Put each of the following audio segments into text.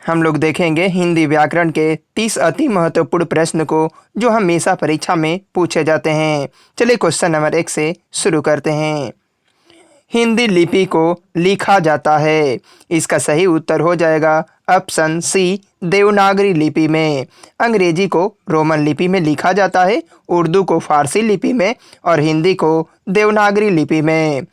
हम लोग देखेंगे हिंदी व्याकरण के 30 अति महत्वपूर्ण प्रश्न को जो हमेशा परीक्षा में पूछे जाते हैं। चलिए क्वेश्चन नंबर 1 से शुरू करते हैं। हिंदी लिपि को लिखा जाता है। इसका सही उत्तर हो जाएगा ऑप्शन सी, देवनागरी लिपि में। अंग्रेजी को रोमन लिपि में लिखा जाता है, उर्दू को फारसी लिपि में और हिंदी को देवनागरी लिपि में।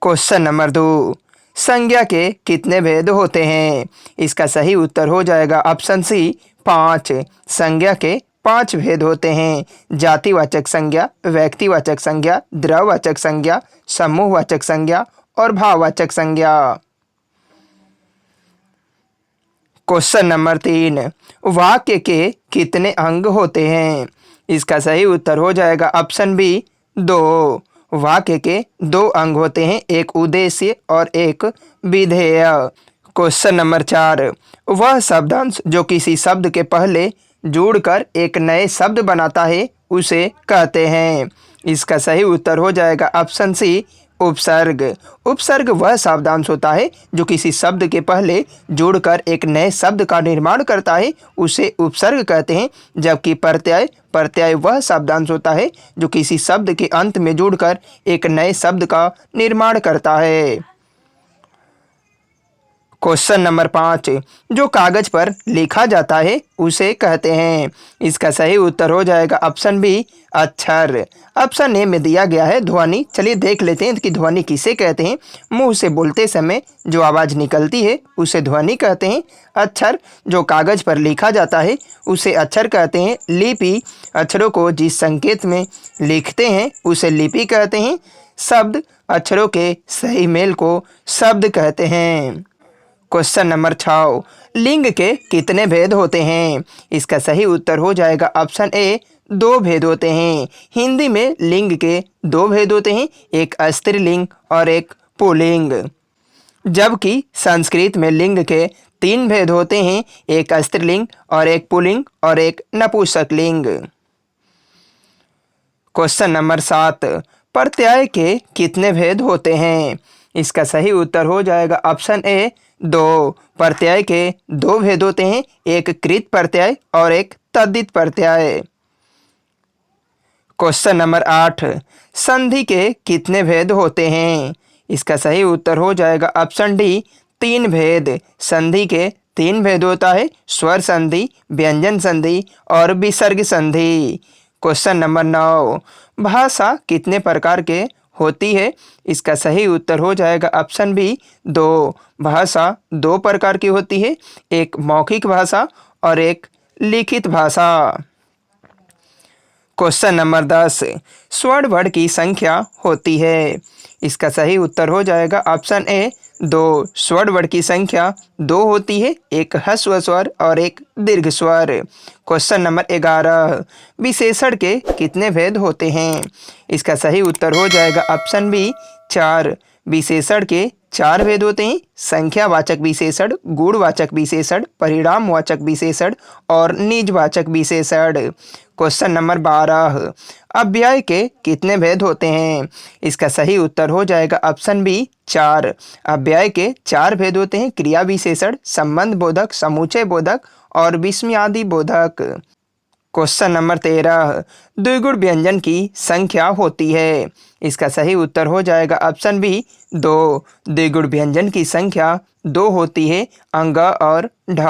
क्वेश्चन नंबर 2, संज्ञा के कितने भेद होते हैं? इसका सही उत्तर हो जाएगा ऑप्शन सी, 5। संज्ञा के 5 भेद होते हैं। जातिवाचक संज्ञा, व्यक्तिवाचक संज्ञा, द्रववाचक संज्ञा, समूहवाचक संज्ञा और भाववाचक संज्ञा। क्वेश्चन नंबर 3, वाक्य के कितने अंग होते हैं? इसका सही उत्तर हो जाएगा ऑप्शन बी, 2। वाक्य के 2 अंग होते हैं, एक उद्देश्य और एक विधेय। क्वेश्चन नंबर 4, वह शब्दांश जो किसी शब्द के पहले जोड़कर एक नए शब्द बनाता है उसे कहते हैं। इसका सही उत्तर हो जाएगा ऑप्शन सी, उपसर्ग। उपसर्ग वह शब्दांश होता है जो किसी शब्द के पहले जोड़कर एक नए शब्द का निर्माण करता है, उसे उपसर्ग कहते हैं। जबकि प्रत्यय प्रत्यय वह शब्दांश होता है जो किसी शब्द के अंत में जोड़कर एक नए शब्द का निर्माण करता है। क्वेश्चन नंबर 5, जो कागज पर लिखा जाता है उसे कहते हैं। इसका सही उत्तर हो जाएगा ऑप्शन बी, अक्षर। ऑप्शन ए में दिया गया है ध्वनि। चलिए देख लेते हैं कि ध्वनि किसे कहते हैं। मुंह से बोलते समय जो आवाज़ निकलती है उसे ध्वनि कहते हैं। अक्षर जो कागज पर लिखा जाता है उसे अक्षर कहते हैं। लिपि अक्षरों को जिस संकेत में लिखते हैं उसे लिपि कहते हैं। शब्द अक्षरों के सही मेल को शब्द कहते हैं। क्वेश्चन नंबर 6, लिंग के कितने भेद होते हैं? इसका सही उत्तर हो जाएगा ऑप्शन ए, 2 भेद होते हैं। हिंदी में लिंग के 2 भेद होते हैं, एक स्त्रीलिंग और एक पुल्लिंग। जबकि संस्कृत में लिंग के 3 भेद होते हैं, एक स्त्रीलिंग और एक पुल्लिंग और एक नपुंसकलिंग। क्वेश्चन नंबर 7, प्रत्यय के कितने भेद होते हैं? इसका सही उत्तर हो जाएगा ऑप्शन ए, 2। प्रत्यय के 2 भेद होते हैं, एक कृत प्रत्यय और एक तद्धित प्रत्यय। क्वेश्चन नंबर 8, संधि के कितने भेद होते हैं? इसका सही उत्तर हो जाएगा ऑप्शन डी, 3 भेद। संधि के 3 भेद होता है, स्वर संधि, व्यंजन संधि और विसर्ग संधि। क्वेश्चन नंबर 9, भाषा कितने प्रकार के होती है? इसका सही उत्तर हो जाएगा ऑप्शन बी, 2। भाषा 2 प्रकार की होती है, एक मौखिक भाषा और एक लिखित भाषा। क्वेश्चन नंबर 10, स्वर्ण वर्ण की संख्या होती है। इसका सही उत्तर हो जाएगा ऑप्शन ए, 2। स्वर्ण वर्ण की संख्या 2 होती है, एक ह्रस्व स्वर और एक दीर्घ स्वर। क्वेश्चन नंबर 11, विशेषण के कितने भेद होते हैं? इसका सही उत्तर हो जाएगा ऑप्शन बी, 4। विशेषण के 4 भेद होते हैं, संख्यावाचक विशेषण, गुणवाचक विशेषण, परिणामवाचक विशेषण और निजवाचक विशेषण। क्वेश्चन नंबर 12, अव्यय के कितने भेद होते हैं? इसका सही उत्तर हो जाएगा ऑप्शन बी, 4। अव्यय के 4 भेद होते हैं, क्रिया विशेषण, संबंध बोधक, समुच्चय बोधक और विस्मयादि बोधक। क्वेश्चन नंबर 13, द्विगुण व्यंजन की संख्या होती है। इसका सही उत्तर हो जाएगा ऑप्शन बी, 2। द्विगुण व्यंजन की संख्या 2 होती है, अंग और ढ।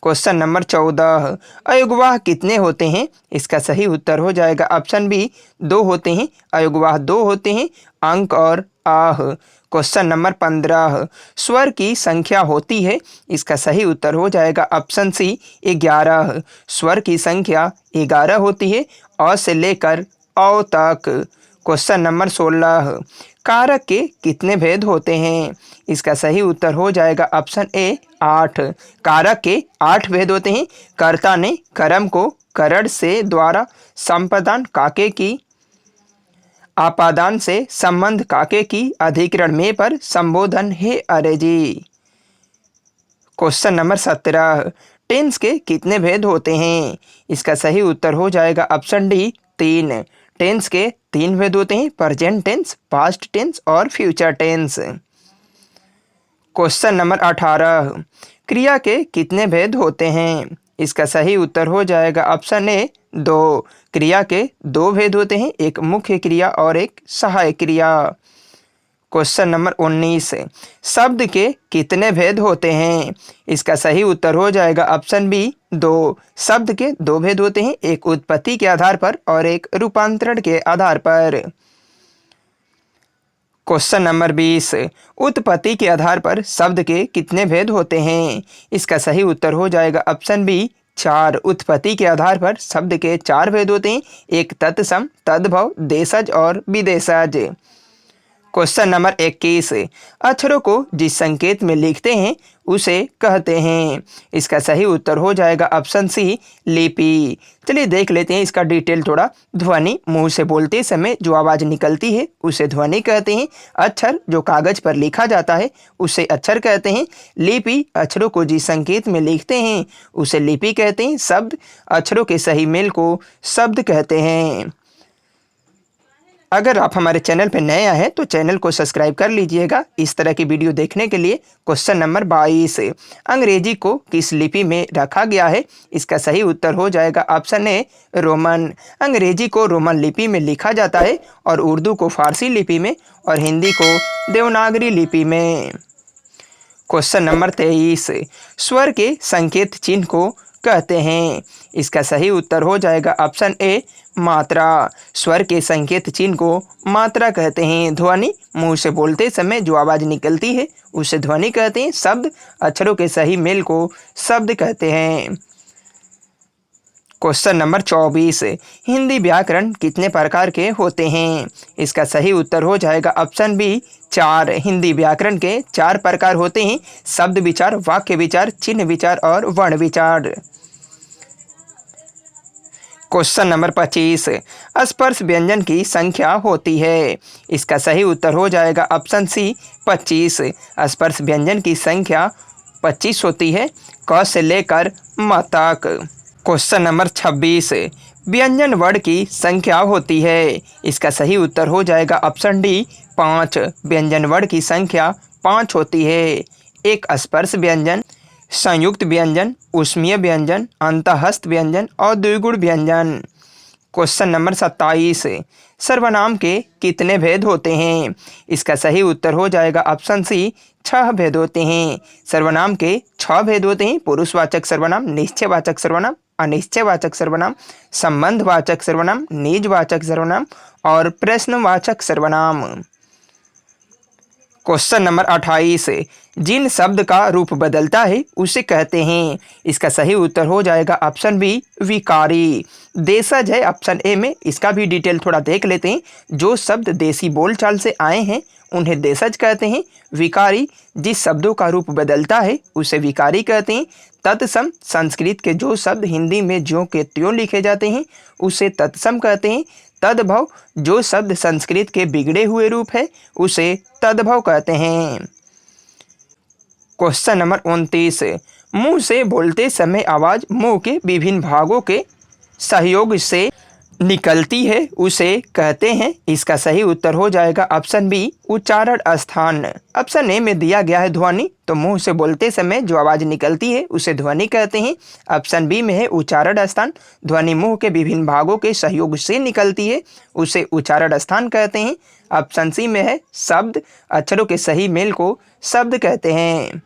क्वेश्चन नंबर 14, अयुग्वाह कितने होते हैं? इसका सही उत्तर हो जाएगा ऑप्शन बी, 2 होते हैं। अयुग्वाह 2 होते हैं, अंक और आह। क्वेश्चन नंबर 15, स्वर की संख्या होती है। इसका सही उत्तर हो जाएगा ऑप्शन सी, 11। स्वर की संख्या 11 होती है, अ से लेकर औ तक। क्वेश्चन नंबर 16, कारक के कितने भेद होते हैं? इसका सही उत्तर हो जाएगा ऑप्शन ए, 8। कारक के 8 भेद होते हैं, कर्ता ने कर्म को करण से द्वारा संपादन काके की, आपादान से संबंध काके की, अधिकरण में पर संबोधन हे अरे जी। क्वेश्चन नंबर 17, टेंस के कितने भेद होते हैं? इसका सही उत्तर हो जाएगा ऑप्शन डी, 3। टेंस के 3 भेद होते हैं, प्रेजेंट टेंस, पास्ट टेंस और फ्यूचर टेंस। क्वेश्चन नंबर 18, क्रिया के कितने भेद होते हैं? इसका सही उत्तर हो जाएगा ऑप्शन ए 2। क्रिया के 2 भेद होते हैं, एक मुख्य क्रिया और एक सहायक क्रिया। क्वेश्चन नंबर 19, शब्द के कितने भेद होते हैं? इसका सही उत्तर हो जाएगा ऑप्शन बी 2। शब्द के 2 भेद होते हैं, एक उत्पत्ति के आधार पर और एक रूपांतरण के आधार पर। क्वेश्चन नंबर 20, उत्पत्ति के आधार पर शब्द के कितने भेद होते हैं? इसका सही उत्तर हो जाएगा ऑप्शन बी 4। उत्पत्ति के आधार पर शब्द के 4 भेद होते हैं, एक तत्सम, तद्भव, देशज और विदेशज। क्वेश्चन नंबर 21, अक्षरों को जिस संकेत में लिखते हैं उसे कहते हैं। इसका सही उत्तर हो जाएगा ऑप्शन सी लिपि। चलिए देख लेते हैं इसका डिटेल थोड़ा। ध्वनि मुंह से बोलते समय जो आवाज़ निकलती है उसे ध्वनि कहते हैं। अक्षर जो कागज पर लिखा जाता है उसे अक्षर कहते हैं। लिपि अक्षरों को जिस संकेत में लिखते हैं उसे लिपि कहते हैं। शब्द अक्षरों के सही मेल को शब्द कहते हैं। अगर आप हमारे चैनल पर नए आए हैं तो चैनल को सब्सक्राइब कर लीजिएगा इस तरह की वीडियो देखने के लिए। क्वेश्चन नंबर 22, अंग्रेजी को किस लिपि में रखा गया है? इसका सही उत्तर हो जाएगा ऑप्शन ए रोमन। अंग्रेजी को रोमन लिपि में लिखा जाता है और उर्दू को फारसी लिपि में और हिंदी को देवनागरी लिपि में। क्वेश्चन नंबर 23, स्वर के संकेत चिन्ह को कहते हैं। इसका सही उत्तर हो जाएगा ऑप्शन ए मात्रा। स्वर के संकेत चिन्ह को मात्रा कहते हैं। ध्वनि मुंह से बोलते समय जो आवाज़ निकलती है उसे ध्वनि कहते हैं। शब्द अक्षरों के सही मेल को शब्द कहते हैं। क्वेश्चन नंबर 24, हिंदी व्याकरण कितने प्रकार के होते हैं? इसका सही उत्तर हो जाएगा ऑप्शन बी 4। हिंदी व्याकरण के 4 प्रकार होते हैं, शब्द विचार, वाक्य विचार, चिन्ह विचार और वर्ण विचार। क्वेश्चन नंबर 25, स्पर्श व्यंजन की संख्या होती है। इसका सही उत्तर हो जाएगा ऑप्शन सी 25। स्पर्श व्यंजन की संख्या 25 होती है, क से लेकर म तक। क्वेश्चन नंबर 26, व्यंजन वर्ण की संख्या होती है। इसका सही उत्तर हो जाएगा ऑप्शन डी 5। व्यंजन वर्ण की संख्या 5 होती है। एक स्पर्श व्यंजन, संयुक्त व्यंजन, ऊष्मीय व्यंजन, अंतःस्थ व्यंजन और द्विगुण व्यंजन। क्वेश्चन नंबर 27, सर्वनाम के कितने भेद होते हैं? इसका सही उत्तर हो जाएगा ऑप्शन सी 6 भेद होते हैं। सर्वनाम के 6 भेद होते हैं, पुरुषवाचक सर्वनाम, निश्चयवाचक सर्वनाम, अनिश्चयवाचक सर्वनाम, संबंधवाचक सर्वनाम, निजवाचक सर्वनाम और प्रश्नवाचक सर्वनाम। क्वेश्चन नंबर 28, जिन शब्द का रूप बदलता है उसे कहते हैं। इसका सही उत्तर हो जाएगा ऑप्शन बी विकारी। देशज है ऑप्शन ए में, इसका भी डिटेल थोड़ा देख लेते हैं। जो शब्द देसी बोलचाल से आए हैं उन्हें देशज कहते हैं। विकारी जिस शब्दों का रूप बदलता है उसे विकारी कहते हैं। तत्सम संस्कृत के जो शब्द हिंदी में ज्यों के त्यों लिखे जाते हैं उसे तत्सम कहते हैं। तद्भव जो शब्द संस्कृत के बिगड़े हुए रूप है उसे तद्भव कहते हैं। क्वेश्चन नंबर 29, मुंह से बोलते समय आवाज़ मुंह के विभिन्न भागों के सहयोग से निकलती है उसे कहते हैं। इसका सही उत्तर हो जाएगा ऑप्शन बी उच्चारण स्थान। ऑप्शन ए में दिया गया है ध्वनि, तो मुंह से बोलते समय जो आवाज़ निकलती है उसे ध्वनि कहते हैं। ऑप्शन बी में है उच्चारण स्थान। ध्वनि मुंह के विभिन्न भागों के सहयोग से निकलती है उसे उच्चारण स्थान कहते हैं। ऑप्शन सी में है शब्द अक्षरों के सही मेल को शब्द कहते हैं।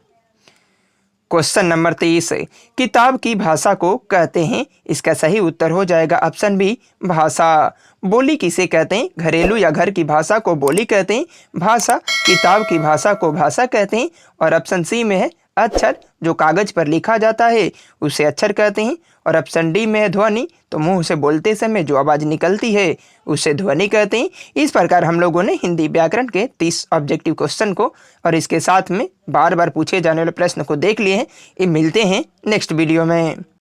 क्वेश्चन नंबर 30, किताब की भाषा को कहते हैं। इसका सही उत्तर हो जाएगा ऑप्शन बी भाषा। बोली किसे कहते हैं? घरेलू या घर की भाषा को बोली कहते हैं। भाषा किताब की भाषा को भाषा कहते हैं। और ऑप्शन सी में है अक्षर जो कागज पर लिखा जाता है उसे अक्षर कहते हैं। और ऑप्शन डी में है ध्वनि, तो मुंह से बोलते समय जो आवाज़ निकलती है उसे ध्वनि कहते हैं। इस प्रकार हम लोगों ने हिंदी व्याकरण के 30 ऑब्जेक्टिव क्वेश्चन को और इसके साथ में बार बार पूछे जाने वाले प्रश्न को देख लिए हैं। ये मिलते हैं नेक्स्ट वीडियो में।